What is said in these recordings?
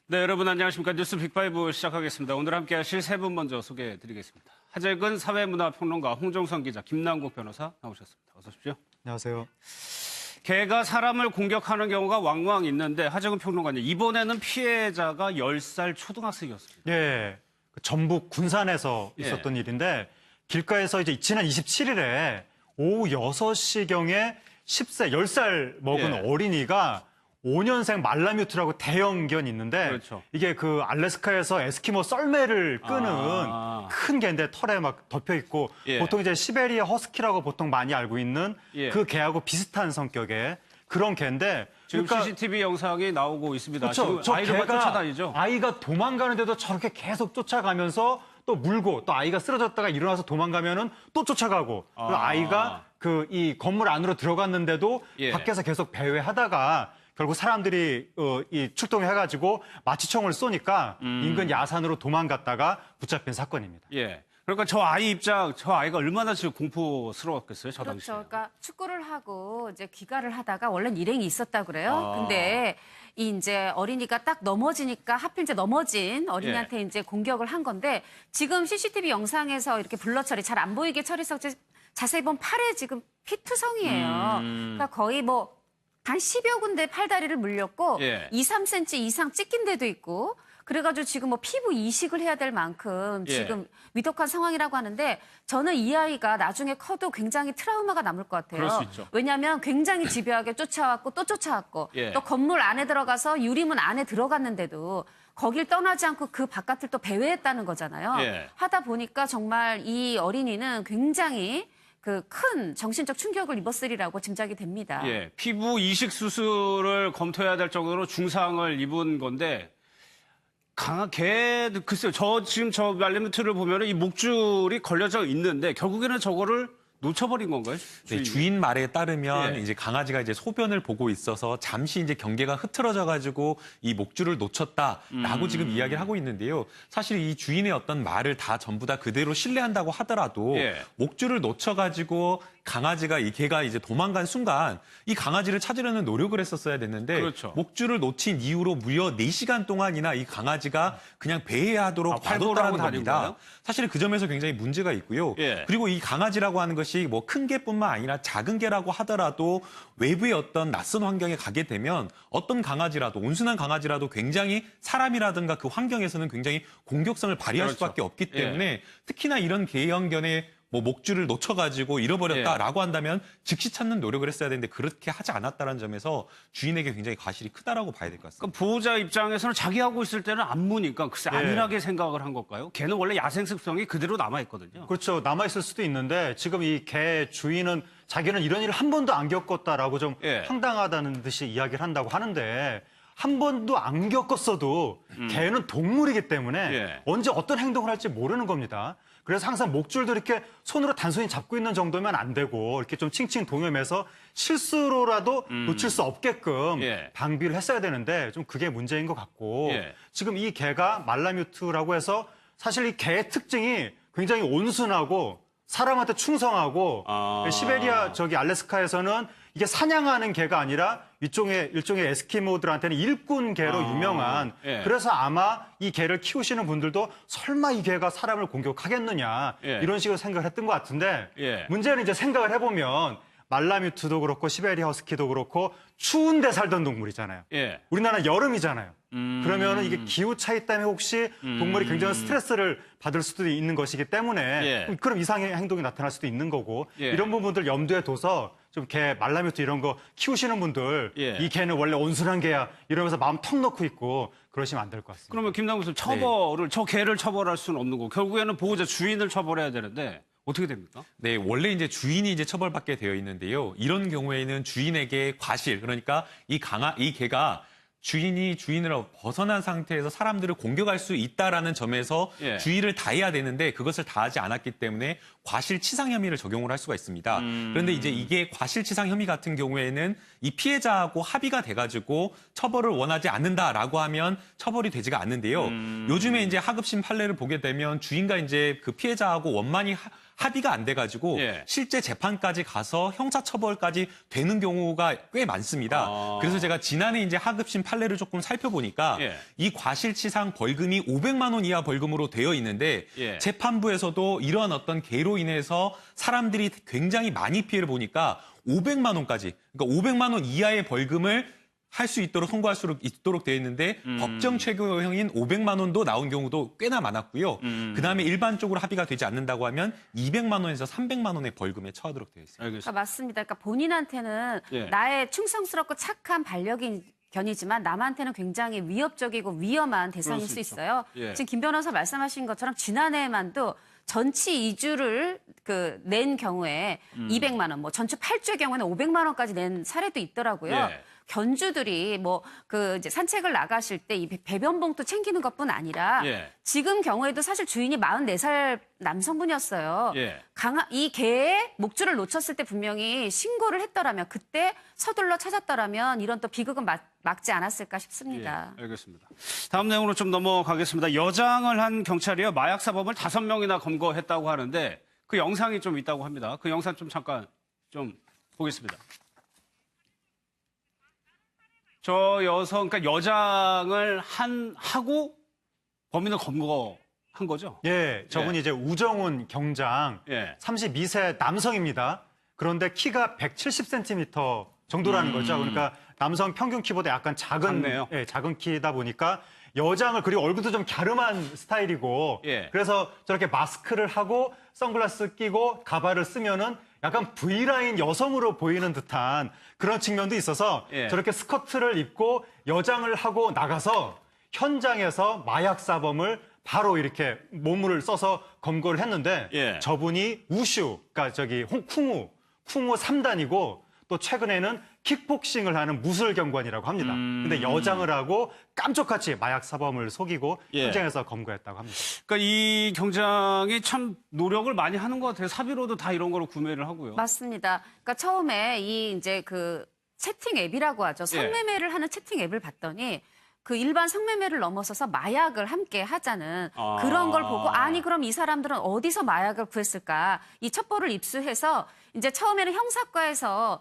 네, 여러분 안녕하십니까. 뉴스 빅5 시작하겠습니다. 오늘 함께 하실 세 분 먼저 소개해드리겠습니다. 하재근 사회문화평론가, 홍정선 기자, 김남국 변호사 나오셨습니다. 어서 오십시오. 안녕하세요. 개가 사람을 공격하는 경우가 왕왕 있는데 하재근 평론가님, 이번에는 피해자가 10살 초등학생이었습니다. 예, 전북 군산에서 있었던 일인데 길가에서 이제 지난 27일에 오후 6시경에 10살 먹은 어린이가 5년생 말라뮤트라고 대형견이 있는데 그렇죠. 이게 그 알래스카에서 에스키모 썰매를 끄는 큰 개인데 털에 막 덮여 있고 보통 이제 시베리아 허스키라고 보통 많이 알고 있는 그 개하고 비슷한 성격의 그런 개인데 지금 그러니까 CCTV 영상이 나오고 있습니다. 그렇죠. 지금 아이를 쫓아다니죠. 아이가 도망가는데도 저렇게 계속 쫓아가면서 또 물고 또 아이가 쓰러졌다가 일어나서 도망가면은 또 쫓아가고 그리고 아이가 그 이 건물 안으로 들어갔는데도 밖에서 계속 배회하다가 결국 사람들이 이 출동해가지고 마취총을 쏘니까 인근 야산으로 도망갔다가 붙잡힌 사건입니다. 예. 그러니까 저 아이가 얼마나 지금 공포스러웠겠어요, 저 당시에. 그렇죠. 그러니까 축구를 하고 이제 귀가를 하다가 원래 일행이 있었다 그래요. 근데 이제 어린이가 딱 넘어지니까 하필 이제 넘어진 어린이한테 이제 공격을 한 건데 지금 CCTV 영상에서 이렇게 블러 처리 잘 안 보이게 처리해서 자세히 보면 팔에 지금 피투성이에요. 그러니까 거의 뭐 한 10여 군데 팔다리를 물렸고 2, 3cm 이상 찢긴 데도 있고 그래가지고 지금 뭐 피부 이식을 해야 될 만큼 지금 위독한 상황이라고 하는데 저는 이 아이가 나중에 커도 굉장히 트라우마가 남을 것 같아요. 그럴 수 있죠. 왜냐하면 굉장히 집요하게 쫓아왔고 또 쫓아왔고 또 건물 안에 들어가서 유리문 안에 들어갔는데도 거길 떠나지 않고 그 바깥을 또 배회했다는 거잖아요. 하다 보니까 정말 이 어린이는 굉장히 그 큰 정신적 충격을 입었으리라고 짐작이 됩니다. 예, 피부 이식 수술을 검토해야 될 정도로 중상을 입은 건데 글쎄요. 지금 저 말레뮤트를 보면은 이 목줄이 걸려져 있는데 결국에는 저거를 놓쳐버린 건가요? 네, 주인 말에 따르면 예. 이제 강아지가 이제 소변을 보고 있어서 잠시 이제 경계가 흐트러져 가지고 이 목줄을 놓쳤다라고 지금 이야기를 하고 있는데요. 사실 이 주인의 어떤 말을 다 전부 다 그대로 신뢰한다고 하더라도 목줄을 놓쳐 가지고 강아지가 이 개가 이제 도망간 순간 이 강아지를 찾으려는 노력을 했었어야 됐는데 목줄을 놓친 이후로 무려 4시간 동안이나 이 강아지가 그냥 배회하도록 놔뒀다는 겁니다. 사실 그 점에서 굉장히 문제가 있고요. 그리고 이 강아지라고 하는 것이 뭐 큰 개뿐만 아니라 작은 개라고 하더라도 외부의 어떤 낯선 환경에 가게 되면 어떤 강아지라도 온순한 강아지라도 굉장히 사람이라든가 그 환경에서는 굉장히 공격성을 발휘할 수밖에 없기 때문에 특히나 이런 개형견의 뭐 목줄을 놓쳐가지고 잃어버렸다라고 한다면 즉시 찾는 노력을 했어야 되는데 그렇게 하지 않았다는 점에서 주인에게 굉장히 과실이 크다라고 봐야 될 것 같습니다. 그러니까 보호자 입장에서는 자기 하고 있을 때는 안 무니까 글쎄 안일하게 생각을 한 걸까요? 개는 원래 야생 습성이 그대로 남아있거든요. 그렇죠. 남아있을 수도 있는데 지금 이 개 주인은 자기는 이런 일을 한 번도 안 겪었다라고 좀 황당하다는 듯이 이야기를 한다고 하는데 한 번도 안 겪었어도 개는 동물이기 때문에 언제 어떤 행동을 할지 모르는 겁니다. 그래서 항상 목줄도 이렇게 손으로 단순히 잡고 있는 정도면 안 되고 이렇게 좀 칭칭 동여매서 실수로라도 놓칠 수 없게끔 방비를 했어야 되는데 좀 그게 문제인 것 같고 지금 이 개가 말라뮤트라고 해서 사실 이 개의 특징이 굉장히 온순하고 사람한테 충성하고 시베리아 알래스카에서는 이게 사냥하는 개가 아니라 일종의 에스키모들한테는 일꾼 개로 유명한 그래서 아마 이 개를 키우시는 분들도 설마 이 개가 사람을 공격하겠느냐 이런 식으로 생각을 했던 것 같은데 문제는 이제 생각을 해보면 말라뮤트도 그렇고 시베리아 허스키도 그렇고 추운 데 살던 동물이잖아요. 우리나라 여름이잖아요. 그러면은 이게 기후 차이 때문에 혹시 동물이 굉장히 스트레스를 받을 수도 있는 것이기 때문에 그럼 이상의 행동이 나타날 수도 있는 거고 이런 부분들 염두에 둬서 좀 개 말라뮤트 이런 거 키우시는 분들 이 개는 원래 온순한 개야 이러면서 마음 턱 놓고 있고 그러시면 안 될 것 같습니다. 그러면 김남국 선생님 저 개를 처벌할 수는 없는 거고 결국에는 보호자 주인을 처벌해야 되는데 어떻게 됩니까? 네, 원래 이제 주인이 이제 처벌받게 되어 있는데요. 이런 경우에는 주인에게 과실, 그러니까 이 개가 주인이 주인을 벗어난 상태에서 사람들을 공격할 수 있다라는 점에서 주의를 다해야 되는데 그것을 다하지 않았기 때문에 과실치상 혐의를 적용을 할 수가 있습니다. 그런데 이제 이게 과실치상 혐의 같은 경우에는 이 피해자하고 합의가 돼가지고 처벌을 원하지 않는다라고 하면 처벌이 되지가 않는데요. 요즘에 이제 하급심 판례를 보게 되면 주인과 이제 그 피해자하고 원만히 합의가 안 돼가지고 예. 실제 재판까지 가서 형사처벌까지 되는 경우가 꽤 많습니다. 그래서 제가 지난해 이제 하급심 판례를 조금 살펴보니까 예. 이 과실치상 벌금이 500만 원 이하 벌금으로 되어 있는데 예. 재판부에서도 이러한 어떤 개로 인해서 사람들이 굉장히 많이 피해를 보니까 500만 원까지, 그러니까 500만 원 이하의 벌금을 할 수 있도록 선고할 수 있도록 되어 있는데 법정 최고형인 500만 원도 나온 경우도 꽤나 많았고요. 그다음에 일반적으로 합의가 되지 않는다고 하면 200만 원에서 300만 원의 벌금에 처하도록 되어 있습니다. 알겠습니다. 그러니까 맞습니다. 그러니까 본인한테는 예. 나의 충성스럽고 착한 반려견이지만 남한테는 굉장히 위협적이고 위험한 대상일 그럴 수 수 있죠. 있어요. 예. 지금 김 변호사 말씀하신 것처럼 지난해에만도 전치 2주를 낸 경우에 200만 원, 뭐 전치 8주의 경우에는 500만 원까지 낸 사례도 있더라고요. 예. 견주들이 이제 산책을 나가실 때 이 배변 봉투 챙기는 것뿐 아니라 예. 지금 경우에도 사실 주인이 44살 남성분이었어요. 예. 이 개의 목줄을 놓쳤을 때 분명히 신고를 했더라면 그때 서둘러 찾았더라면 이런 또 비극은 막지 않았을까 싶습니다. 예, 알겠습니다. 다음 내용으로 좀 넘어가겠습니다. 여장을 한 경찰이요. 마약 사범을 5명이나 검거했다고 하는데 그 영상이 좀 있다고 합니다. 그 영상 좀 잠깐 좀 보겠습니다. 저 여성, 그러니까 여장을 하고 범인을 검거한 거죠? 예, 저분이 이제 우정훈 경장, 예. 32세 남성입니다. 그런데 키가 170cm 정도라는 거죠. 그러니까 남성 평균 키보다 약간 작네요. 작은 키다 보니까 여장을, 그리고 얼굴도 좀 갸름한 스타일이고, 예. 그래서 저렇게 마스크를 하고 선글라스 끼고 가발을 쓰면은 약간 V라인 여성으로 보이는 듯한 그런 측면도 있어서 예. 저렇게 스커트를 입고 여장을 하고 나가서 현장에서 마약 사범을 바로 이렇게 몸을 써서 검거를 했는데 예. 저분이 우슈, 그러니까 쿵후 3단이고 또 최근에는 킥복싱을 하는 무술경관이라고 합니다. 근데 여장을 하고 깜짝같이 마약 사범을 속이고 예. 현장에서 검거했다고 합니다. 그러니까 이 경장이 참 노력을 많이 하는 것 같아요. 사비로도 다 이런 거를 구매를 하고요. 맞습니다. 그러니까 처음에 이제 채팅 앱이라고 하죠. 예. 성매매를 하는 채팅 앱을 봤더니 일반 성매매를 넘어서서 마약을 함께 하자는 아. 그런 걸 보고 그럼 이 사람들은 어디서 마약을 구했을까? 이 첩보를 입수해서 이제 처음에는 형사과에서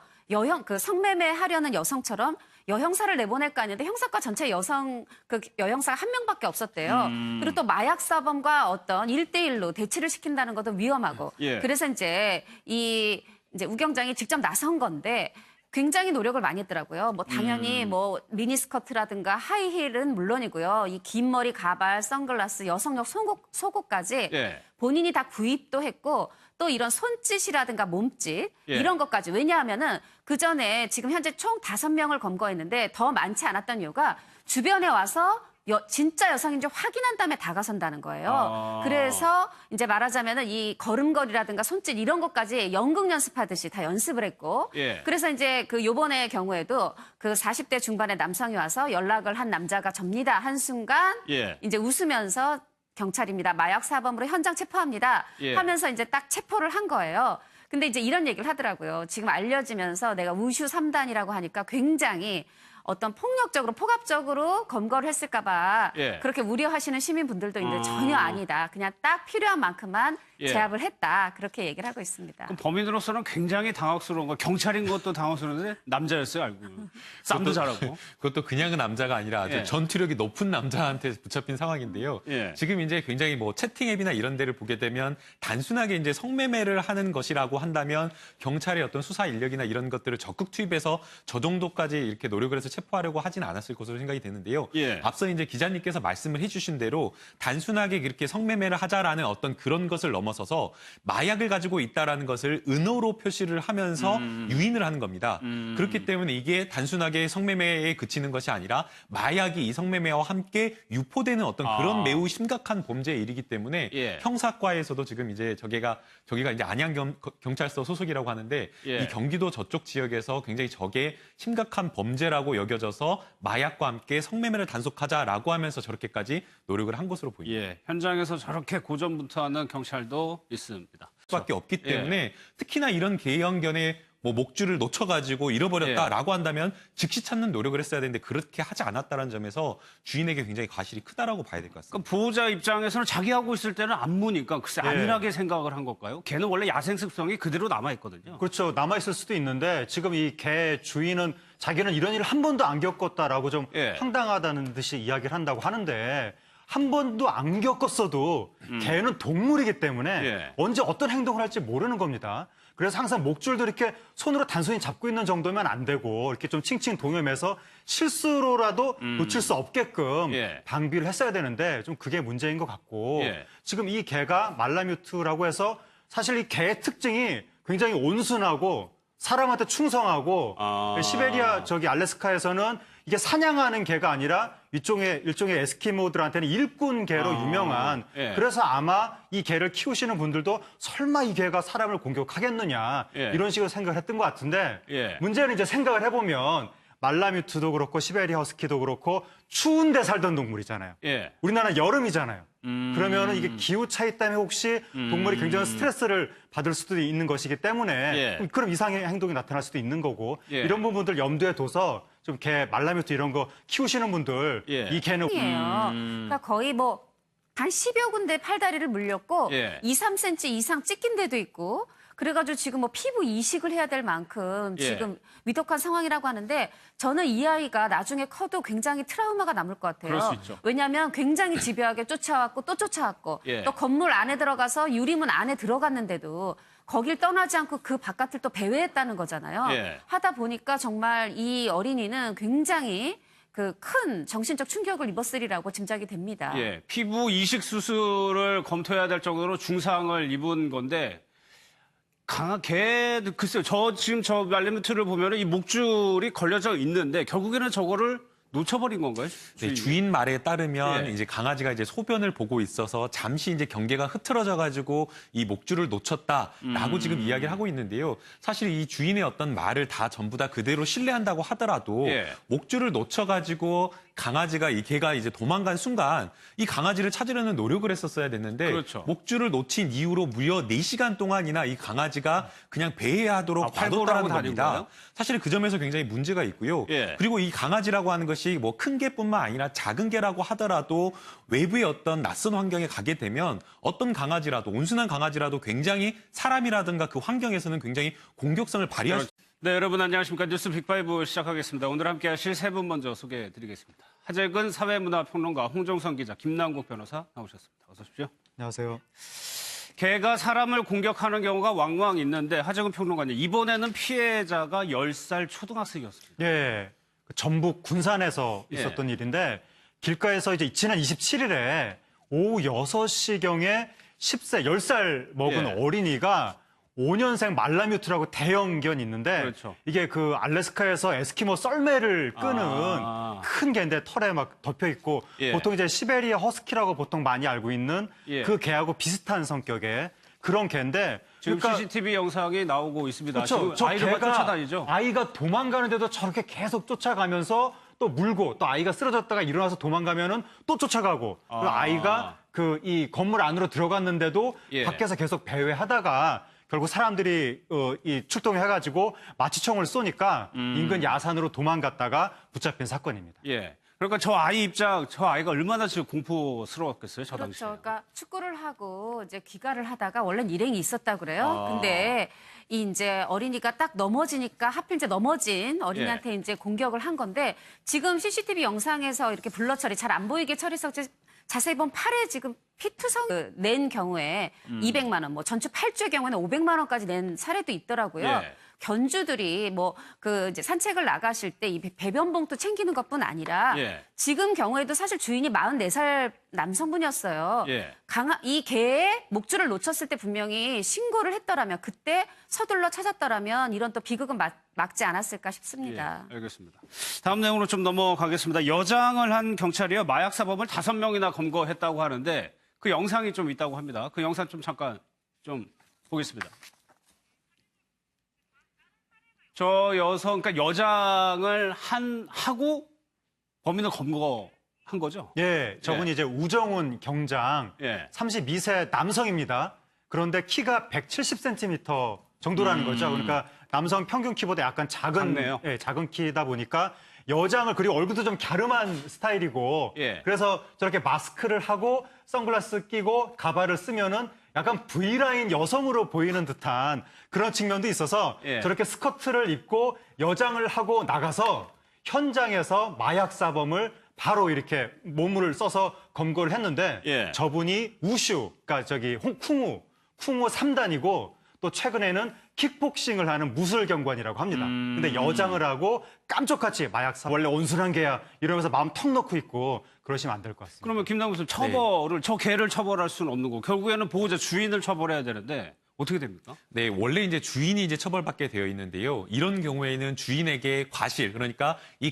성매매 하려는 여성처럼 여형사를 내보낼까 했는데 형사과 전체 여형사가 한 명밖에 없었대요. 그리고 또 마약 사범과 어떤 1대1로 대치를 시킨다는 것도 위험하고. 예. 그래서 이제 우 경장이 직접 나선 건데 굉장히 노력을 많이 했더라고요. 당연히 미니스커트라든가 하이힐은 물론이고요. 이 긴 머리, 가발, 선글라스, 여성용 속옷까지 예. 본인이 다 구입도 했고 또 이런 손짓이라든가 몸짓 예. 이런 것까지. 왜냐하면은 그 전에 지금 현재 총 5명을 검거했는데 더 많지 않았던 이유가 주변에 와서 진짜 여성인지 확인한 다음에 다가선다는 거예요. 그래서 이제 말하자면은 이 걸음걸이라든가 손짓 이런 것까지 연극 연습하듯이 다 연습을 했고. 예. 그래서 이제 요번의 경우에도 40대 중반의 남성이 와서 연락을 한 남자가 접니다. 한순간 예. 이제 웃으면서 경찰입니다. 마약 사범으로 현장 체포합니다. 예. 하면서 이제 딱 체포를 한 거예요. 근데 이제 이런 얘기를 하더라고요. 지금 알려지면서 내가 우슈 3단이라고 하니까 굉장히 어떤 포갑적으로 검거를 했을까 봐 예. 그렇게 우려하시는 시민분들도 있는데 전혀 아니다. 그냥 딱 필요한 만큼만 예. 제압을 했다. 그렇게 얘기를 하고 있습니다. 그럼 범인으로서는 굉장히 당황스러운 거. 경찰인 것도 당황스러운데 남자였어요, 알고. 싸움도 잘하고. 그것도 그냥 남자가 아니라 아주 예. 전투력이 높은 남자한테 붙잡힌 상황인데요. 예. 지금 이제 굉장히 채팅 앱이나 이런 데를 보게 되면 단순하게 이제 성매매를 하는 것이라고 한다면 경찰의 어떤 수사 인력이나 이런 것들을 적극 투입해서 저 정도까지 이렇게 노력을 해서 체포하려고 하진 않았을 것으로 생각이 되는데요. 예. 앞서 이제 기자님께서 말씀을 해주신 대로 단순하게 이렇게 성매매를 하자라는 어떤 그런 것을 넘어서서 마약을 가지고 있다라는 것을 은어로 표시를 하면서 유인을 하는 겁니다. 그렇기 때문에 이게 단순하게 성매매에 그치는 것이 아니라 마약이 이 성매매와 함께 유포되는 어떤 그런 매우 심각한 범죄에 이르기 때문에 예. 형사과에서도 지금 이제 저기가 이제 안양 경찰서 소속이라고 하는데 예. 이 경기도 저쪽 지역에서 굉장히 저게 심각한 범죄라고 여겨져서 마약과 함께 성매매를 단속하자라고 하면서 저렇게까지 노력을 한 것으로 보입니다. 예. 현장에서 저렇게 고전분투하는 경찰도 있습니다. 수밖에 없기 때문에 특히나 이런 계형견의 뭐 목줄을 놓쳐가지고 잃어버렸다라고 한다면 즉시 찾는 노력을 했어야 되는데 그렇게 하지 않았다는 점에서 주인에게 굉장히 과실이 크다라고 봐야 될 것 같습니다. 그러니까 보호자 입장에서는 자기하고 있을 때는 안 무니까 글쎄 안일하게 생각을 한 걸까요? 개는 원래 야생 습성이 그대로 남아있거든요. 그렇죠. 남아있을 수도 있는데 지금 이 개 주인은 자기는 이런 일을 한 번도 안 겪었다라고 좀 황당하다는 듯이 이야기를 한다고 하는데 한 번도 안 겪었어도 개는 동물이기 때문에 언제 어떤 행동을 할지 모르는 겁니다. 그래서 항상 목줄도 이렇게 손으로 단순히 잡고 있는 정도면 안 되고 이렇게 좀 칭칭 동여매서 실수로라도 놓칠 수 없게끔 방비를 했어야 되는데 좀 그게 문제인 것 같고 지금 이 개가 말라뮤트라고 해서 사실 이 개의 특징이 굉장히 온순하고 사람한테 충성하고 시베리아 저기 알래스카에서는 이게 사냥하는 개가 아니라 일종의 에스키모들한테는 일꾼 개로 유명한 그래서 아마 이 개를 키우시는 분들도 설마 이 개가 사람을 공격하겠느냐 이런 식으로 생각을 했던 것 같은데 문제는 이제 생각을 해보면 말라뮤트도 그렇고 시베리아 허스키도 그렇고 추운 데 살던 동물이잖아요. 우리나라는 여름이잖아요. 그러면 이게 기후 차이 때문에 혹시 동물이 굉장히 스트레스를 받을 수도 있는 것이기 때문에 그럼 이상의 행동이 나타날 수도 있는 거고 이런 부분들 염두에 둬서 좀 개 말라뮤트 이런 거 키우시는 분들 이 개는 그러니까 거의 뭐 한 10여 군데 팔다리를 물렸고 2, 3cm 이상 찢긴 데도 있고 그래가지고 지금 뭐 피부 이식을 해야 될 만큼 지금 위독한 상황이라고 하는데 저는 이 아이가 나중에 커도 굉장히 트라우마가 남을 것 같아요. 그럴 수 있죠. 왜냐하면 굉장히 집요하게 쫓아왔고 또 쫓아왔고 또 건물 안에 들어가서 유리문 안에 들어갔는데도 거길 떠나지 않고 그 바깥을 또 배회했다는 거잖아요. 하다 보니까 정말 이 어린이는 굉장히 그 큰 정신적 충격을 입었으리라고 짐작이 됩니다. 피부 이식 수술을 검토해야 될 정도로 중상을 입은 건데 개, 글쎄요. 지금 저 말라뮤트를 보면은 이 목줄이 걸려져 있는데 결국에는 저거를 놓쳐버린 건가요? 네, 주인 말에 따르면 이제 강아지가 이제 소변을 보고 있어서 잠시 이제 경계가 흐트러져가지고 이 목줄을 놓쳤다라고 지금 이야기를 하고 있는데요. 사실 이 주인의 어떤 말을 다 전부 다 그대로 신뢰한다고 하더라도 목줄을 놓쳐가지고 강아지가 이 개가 이제 도망간 순간 이 강아지를 찾으려는 노력을 했었어야 됐는데 목줄을 놓친 이후로 무려 4시간 동안이나 이 강아지가 그냥 배회하도록 놔뒀다는 겁니다. 사실 그 점에서 굉장히 문제가 있고요. 그리고 이 강아지라고 하는 것이 뭐 큰 개뿐만 아니라 작은 개라고 하더라도 외부의 어떤 낯선 환경에 가게 되면 어떤 강아지라도 온순한 강아지라도 굉장히 사람이라든가 그 환경에서는 굉장히 공격성을 발휘할 수 네, 여러분 안녕하십니까. 뉴스 빅5 시작하겠습니다. 오늘 함께 하실 세 분 먼저 소개해드리겠습니다. 하재근 사회문화평론가, 홍정선 기자, 김남국 변호사 나오셨습니다. 어서 오십시오. 안녕하세요. 개가 사람을 공격하는 경우가 왕왕 있는데 하재근 평론가님, 이번에는 피해자가 10살 초등학생이었습니다. 그 전북 군산에서 있었던 일인데 길가에서 이제 지난 27일에 오후 6시경에 10살 먹은 어린이가 5년생 말라뮤트라고 대형견이 있는데 이게 그 알래스카에서 에스키모 썰매를 끄는 큰 개인데 털에 막 덮여 있고 보통 이제 시베리아 허스키라고 보통 많이 알고 있는 그 개하고 비슷한 성격의 그런 개인데 지금 CCTV 영상이 나오고 있습니다. 그렇죠. 지금 아이가 쫓아다니죠. 아이가 도망가는데도 저렇게 계속 쫓아가면서 또 물고 또 아이가 쓰러졌다가 일어나서 도망가면은 또 쫓아가고 그리고 아이가 그 이 건물 안으로 들어갔는데도 밖에서 계속 배회하다가 결국 사람들이 출동해가지고 마취총을 쏘니까 인근 야산으로 도망갔다가 붙잡힌 사건입니다. 그러니까 저 아이가 얼마나 지금 공포스러웠겠어요, 저 당시에. 그렇죠. 그러니까 축구를 하고 이제 귀가를 하다가 원래는 일행이 있었다 그래요. 근데 이제 어린이가 딱 넘어지니까 하필 이제 넘어진 어린이한테 이제 공격을 한 건데 지금 CCTV 영상에서 이렇게 블러 처리 잘 안 보이게 처리해서 자세히 보면 팔에 지금 피투성 낸 경우에 200만 원, 뭐 전주 8주의 경우에는 500만 원까지 낸 사례도 있더라고요. 견주들이 뭐 그 이제 산책을 나가실 때 이 배변 봉투 챙기는 것뿐 아니라 지금 경우에도 사실 주인이 44살 남성분이었어요. 이 개의 목줄을 놓쳤을 때 분명히 신고를 했더라면 그때 서둘러 찾았더라면 이런 또 비극은 막지 않았을까 싶습니다. 알겠습니다. 다음 내용으로 좀 넘어가겠습니다. 여장을 한 경찰이요. 마약 사범을 5명이나 검거했다고 하는데 그 영상이 좀 있다고 합니다. 그 영상 좀 잠깐 좀 보겠습니다. 저 그러니까 여장을 하고 범인을 검거한 거죠? 저분이 이제 우정훈 경장, 32세 남성입니다. 그런데 키가 170cm 정도라는 거죠. 그러니까 남성 평균 키보다 약간 작네요. 작은 키다 보니까 여장을 그리고 얼굴도 좀 갸름한 스타일이고 예. 그래서 저렇게 마스크를 하고 선글라스 끼고 가발을 쓰면은 약간 V라인 여성으로 보이는 듯한 그런 측면도 있어서 예. 저렇게 스커트를 입고 여장을 하고 나가서 현장에서 마약 사범을 바로 이렇게 몸을 써서 검거를 했는데 예. 저분이 우슈, 그러니까 저기 쿵후 3단이고 또 최근에는 킥복싱을 하는 무술경관이라고 합니다. 근데 여장을 하고 깜짝같이 마약 사 원래 온순한 개야 이러면서 마음 턱 놓고 있고 그러시면 안 될 것 같습니다. 그러면 김남국 씨 처벌을 저 개를 처벌할 수는 없는 거고 결국에는 보호자 주인을 처벌해야 되는데 어떻게 됩니까? 네, 원래 이제 주인이 이제 처벌받게 되어 있는데요. 이런 경우에는 주인에게 과실, 그러니까 이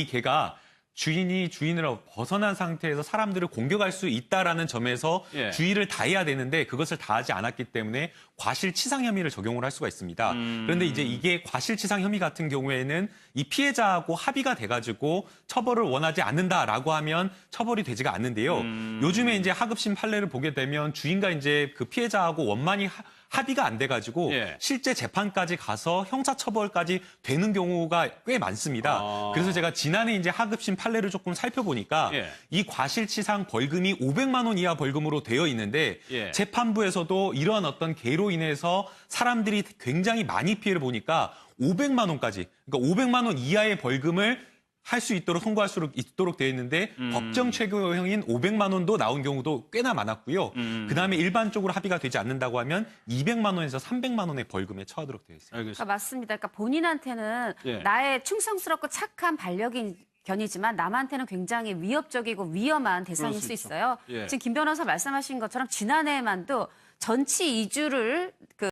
개가 주인이 주인을 벗어난 상태에서 사람들을 공격할 수 있다라는 점에서 예. 주의를 다해야 되는데 그것을 다하지 않았기 때문에 과실치상 혐의를 적용을 할 수가 있습니다. 그런데 이제 이게 과실치상 혐의 같은 경우에는 이 피해자하고 합의가 돼가지고 처벌을 원하지 않는다라고 하면 처벌이 되지가 않는데요. 요즘에 이제 하급심 판례를 보게 되면 주인과 이제 그 피해자하고 원만히 합의가 안 돼가지고 예. 실제 재판까지 가서 형사처벌까지 되는 경우가 꽤 많습니다. 그래서 제가 지난해 이제 하급심 판례를 조금 살펴보니까 예. 이 과실치상 벌금이 500만 원 이하 벌금으로 되어 있는데 예. 재판부에서도 이러한 어떤 개로 인해서 사람들이 굉장히 많이 피해를 보니까 500만 원까지, 그러니까 500만 원 이하의 벌금을 할 수 있도록 선고할 수 있도록 되어 있는데 법정 최고형인 500만 원도 나온 경우도 꽤나 많았고요. 그다음에 일반적으로 합의가 되지 않는다고 하면 200만 원에서 300만 원의 벌금에 처하도록 되어 있습니다. 알겠습니다. 그러니까 맞습니다. 그러니까 본인한테는 예. 나의 충성스럽고 착한 반려견이지만 남한테는 굉장히 위협적이고 위험한 대상일 수 있어요. 예. 지금 김 변호사 말씀하신 것처럼 지난해에만도 전치 2주를